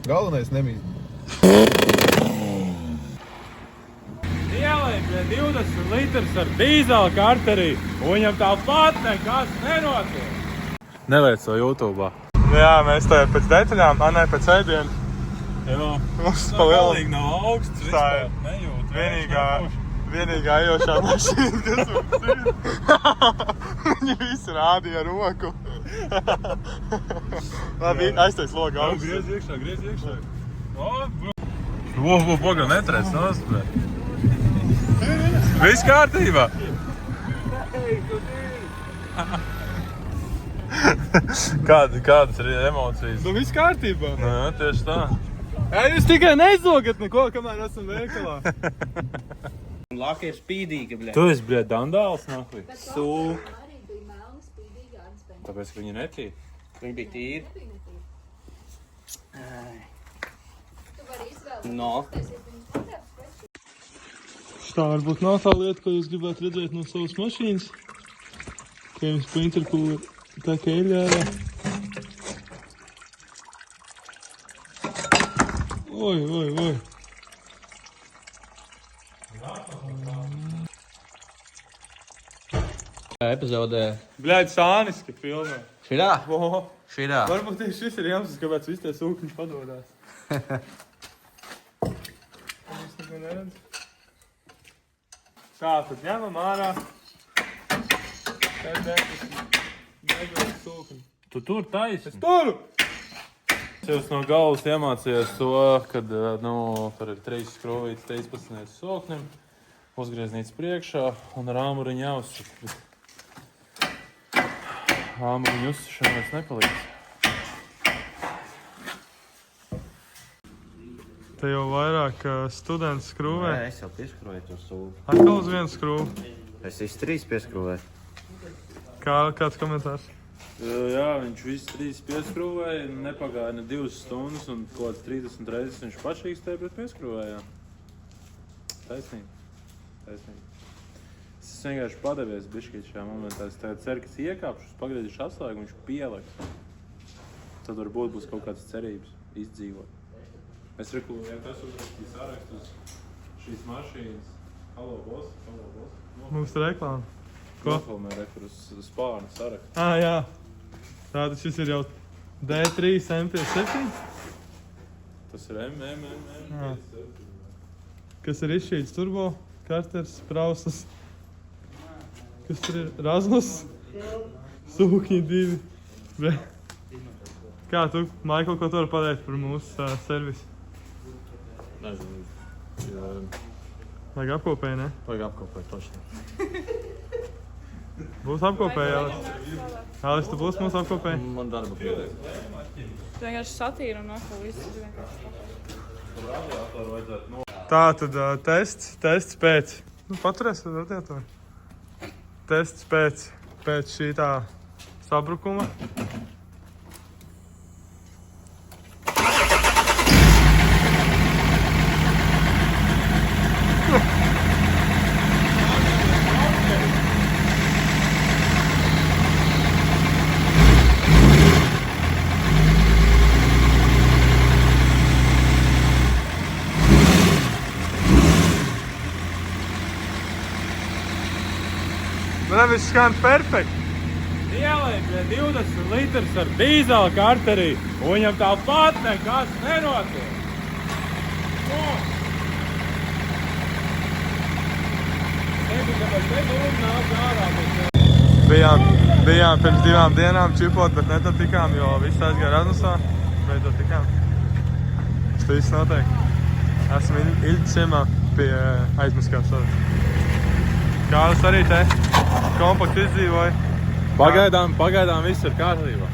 Galvenais nemīt. Ielai pie 20 litrus ar dīzela karterī, un viņam tāpat nekas nenotiek. Neliec to YouTube'ā. Jā, mēs tā pēc detaļām, Anai pēc ēdienu. Jā. Mums Tā pa lielu. galīgi nav augsts, vispār nejūt. Vienīgā ejošā mašīna, kas mums ir. Viņi visi rādīja ar roku. Labi, aiztais logu augsts. Griez iekšā. Boga netrēc nost, bet. Viss kārtībā. Kādas ir emocijas? Nu, viss kārtībā. Nu, jā, tieši tā. Jā, jūs tikai neizdogat neko, kamēr esam veikalā. Laka ir spīdīga, bļē. Tu esi, bļē, dandāls, nahli. Sū. Tāpēc, ka viņi netīt. Viņa bija tīra. No. Tā varbūt nav tā lieta, ko jūs gribētu redzēt no savas mašīnas. Ka jums pa interkūlu tā kā eļārā. Oi. Epizodē. Bļaļ, sāniski filmē. Širā? Oho. Širā. Varbūt tieši šis ir iemesls, kāpēc visi tie sūkņi padodās. Es neko neredzu. Tā, tad ņemam ārā. Tad negrib sūkņi. Tu tur taisni. Turu! Es no galvas iemācījos to, kad, tur ir 3 skrūvītes 13 soknim, uzgrieznīts priekšā un ar āmuriņu jāuzsaka. Āmuriņu uzsašana vairs nepalīdz. Te jau vairāk students skrūvē. Es jau pieskrūvēju to sūku. Atkal uz vienu skrūvu. Es visu 3 pieskrūvēju. Kāds komentārs? Jā, viņš visu 3 pieskrūvēja, nepagāja ne 2 stundas un kaut kāds 30 reizes viņš pašīkstēja, bet pieskrūvēja. Taisnība. Es vienkārši padevies bišķīt šajā momentā. Es tagad ceru, ka es iekāpšu, pagriezīšu atslēgu, viņš pieliks. Tad varbūt būs kaut kādas cerības izdzīvot. Es reku, ja tas uzrakstīs sārakstus šīs mašīnas. Halo, boss. Mums ir reklāma. Ko? Nofilmē rekur uz spārnu sarakstu. Jā. Tātad šis ir jau D3 M57. Tas ir Jā. Kas ir izšķīts turbo, karters, prausas. Kas tur ir? Razmus. Sūkņi 2. Kā tu, Maikl, ko tu vari pateikt par mūsu servisu? Nezinu. Vajag apkopēji, ne? Vajag apkopēt toši. Būs apkopēji, Jālis. Jālis, tu būsi mūsu apkopēji? Man darba pietiek. Tu vienkārši satīri un nokal visu. Tā tad tests pēc. Paturēs ar radiatoru. Tests pēc šī tā sabrukuma. Viss skan perfekti. Ielai pie 20 litrus ar dīzela karterī, un viņam tāpat nekas nenotiek. Tebi, kāpēc te dūmi nāk ārā? Bijām pirms 2 dienām čipot, bet netad tikām, jo viss aizgāja Razmusā. Beidzot tikām. Tas viss notiek. Esam Iļķiemā pie aizmuskās saras. Kādas arī te kompakti izdzīvoja. Pagaidām viss ir kārtībā.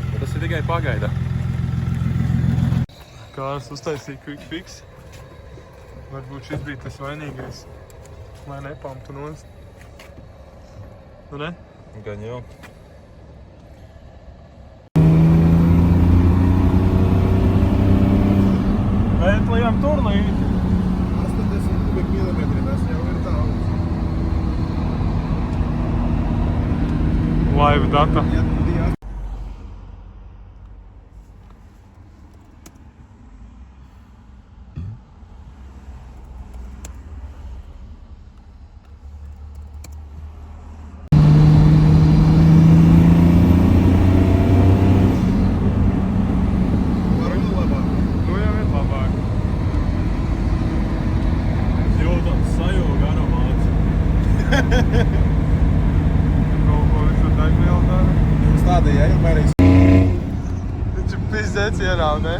Bet tas ir tikai pagaidām. Kādas uztaisīja quick fix. Varbūt šis bija tas vainīgais, lai nepamtu nost. Nu ne? Gan jau. Ventlijam tur līdzi. 80 kubikmilimetri, tas jau ir daudz. Live data. Visi zeci ierauj, ne?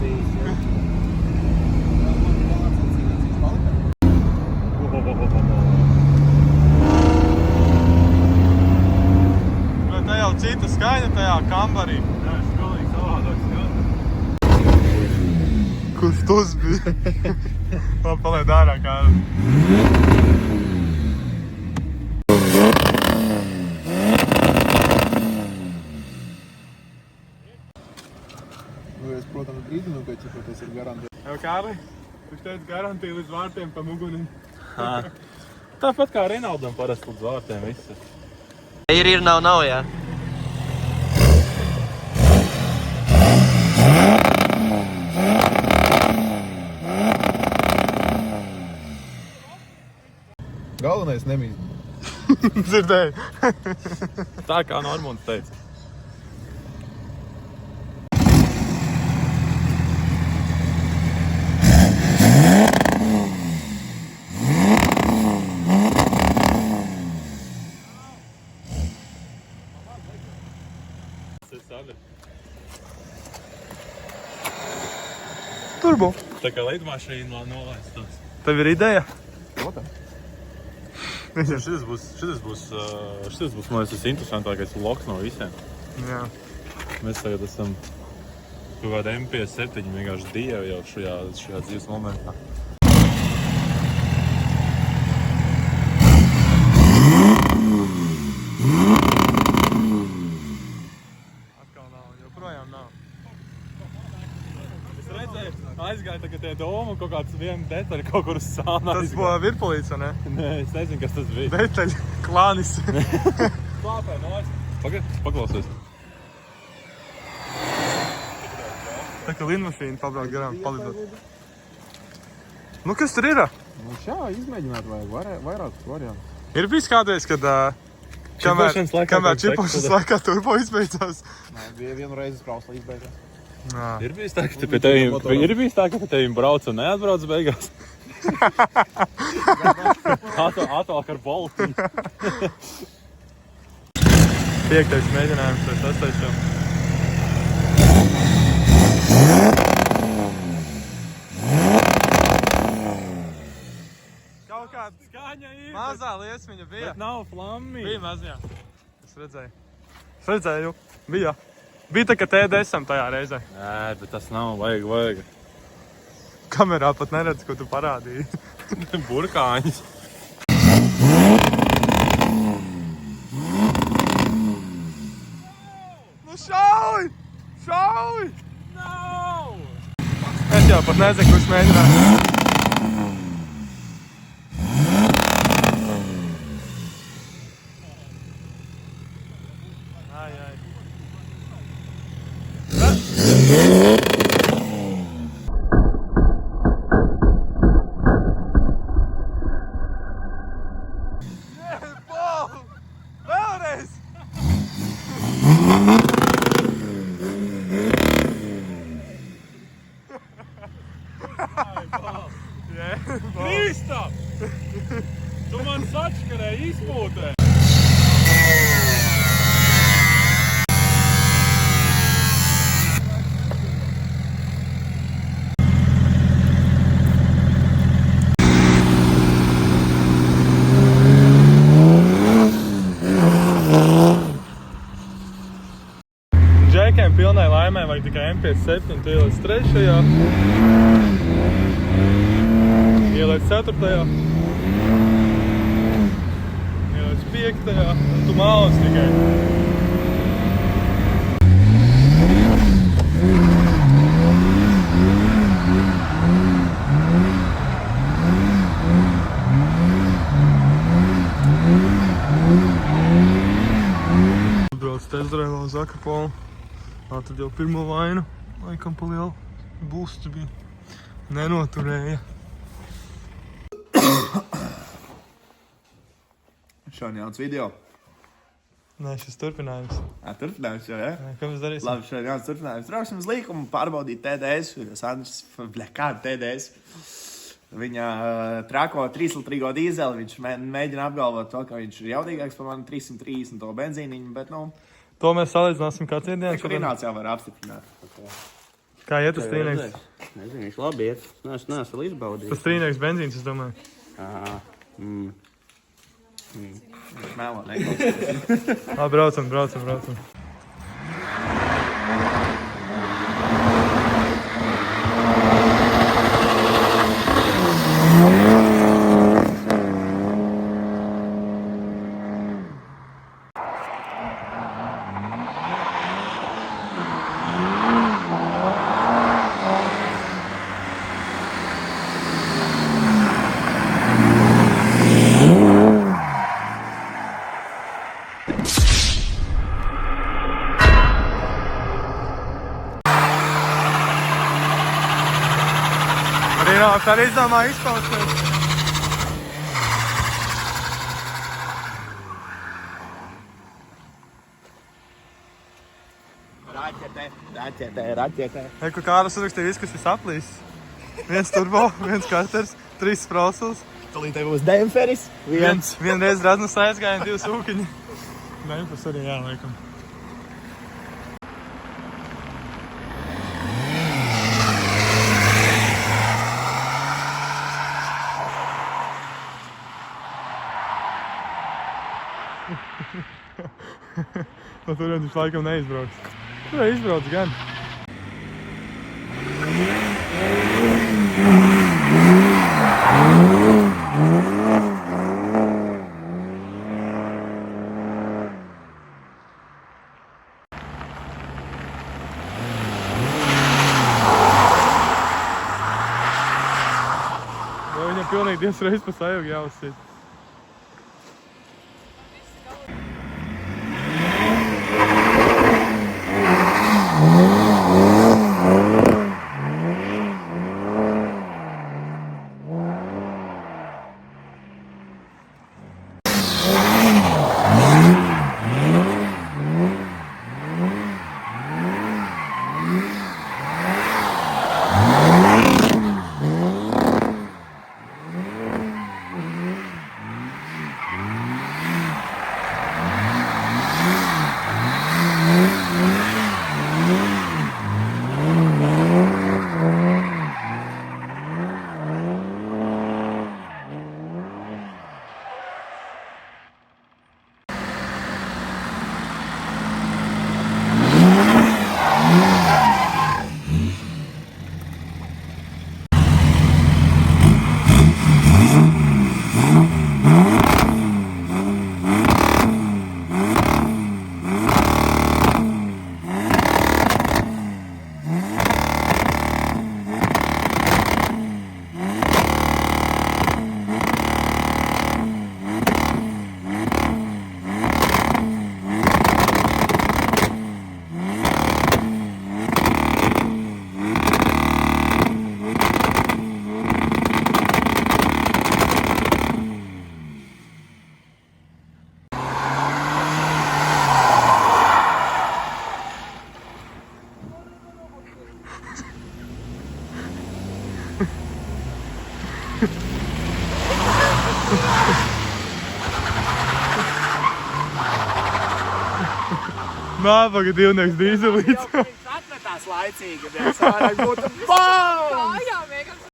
Bet te jau cita skaņa tajā kambarī. Jā, es pilnīgi savādāk skatu. Kurš tus bija? Man paliet ārā kāda. Nu, es, protams, brīdinu, ka tas ir garantēts. Jau Kārli, viņš teica garantija līdz vārtiem pa mugunim. Tāpat kā Rinaldam parasti līdz vārtiem viss. Ir, nav, jā. Galvenais nemīst. Dzirdēju. Tā kā Normunds teica. Turbo. Tā kā lidmašīna nolaistos. Tev ir ideja? Protams. Šitas būs, man liekas, tas interesantākais vlogs no visiem. Jā. Mēs tagad esam kaut kāda MP7 vienkārši dievi jau šajā dzīves momentā. Atkal nav, joprojām nav. Es redzēju, aizgāju tagad tie domu, kaut kāds viena detaļa kaut kur uz sāna. Tas buvo virpulīts, vai ne? Nē, es nezinu, kas tas bija. Detaļ, klānis. Klāpē, nolaist. Paklausies. Tā kā lidmašīna pabrauc garām, palidot. Nu, kas tur ir? Nu, šā izmēģināt vajag vairākus variantus. Ir bijis kādreiz, kad Čipošanas laikā kamēr kaut čipošanas kas laikā turbo izbeidzās. Nē, bija vienu reizi krauslā izbeigās. Nā. Ir bijis tā, ka pie tevim brauc un neatbrauc beigās. Atvalk ar boltiņu. 5. mēģinājums vai 6. jau. Kaut kāda Skaņa ir, mazā liesmiņa bija. bet nav flammi. Bija maziņā. Es redzēju. Es redzēju. Bija. Bija tā, ka TDS-am tajā reizē. Nē, bet tas nav, vajag. Kamerā pat neredz, ko tu parādīji. Burkāņus. Nu šauj! Šauj! Nav! Es jau pat nezinu, kurš mēģināju. Ai. Vēlreiz! Kristap! Tu man sačkarēji izpūtē! Džekiem pilnai laimē vajag tikai MP7, tu ieliec 3. Ieliec 4. Ieliec 5. Un tu malas tikai. Brauc testdrēvā uz Akapolu. Tad jau pirmo vainu, laikam pa lielu būstu bija. Nenoturēja. Šodien jauns video. Nē, šis turpinājums. Turpinājums jau, ja? Ko mēs darīsim? Labi, šodien jauns turpinājums. Brauksim uz līkumu, pārbaudīt TDS. Sandrs, kāda TDS? Viņa trako 3-litrīgo dīzeli. Viņš mēģina apgalvot to, ka viņš ir jaudīgāks par mani 330 benzīniņu, bet, nu... To mēs salīdzināsim kā cietdienas. Kurināts jau var apstiprināt. Kā iet tas strīnieks? Nezinu, viņš labi iet. Es neesmu vēl izbaudījis. Tas strīnieks benzīns, es domāju. Viņš melo neklausās. Labi, braucam. Rīnāks arī izdomā izpausties. Raķetē. Eku Kārlis uzrakstīja visu, kas ir saplīsis. 1 turbo, 1 karters, 3 sprausuls. Tūlīt tev būs demperis. Vienreiz Raznas aizgāja 2 sūkiņi. Dempers arī jāliekam. No turien viņš laikam neizbrauks. Tur izbrauc gan. Viņam pilnīgi 2 reizes pa sajūgu jāuzsit. Nābaga divnieks dīzelīts. Viņš atmetās laicīgi, bet sārāk būtu BAM! Kājām vienkārši.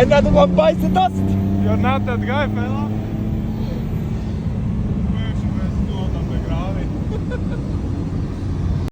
And that one bites the dust. You're not that guy, fella.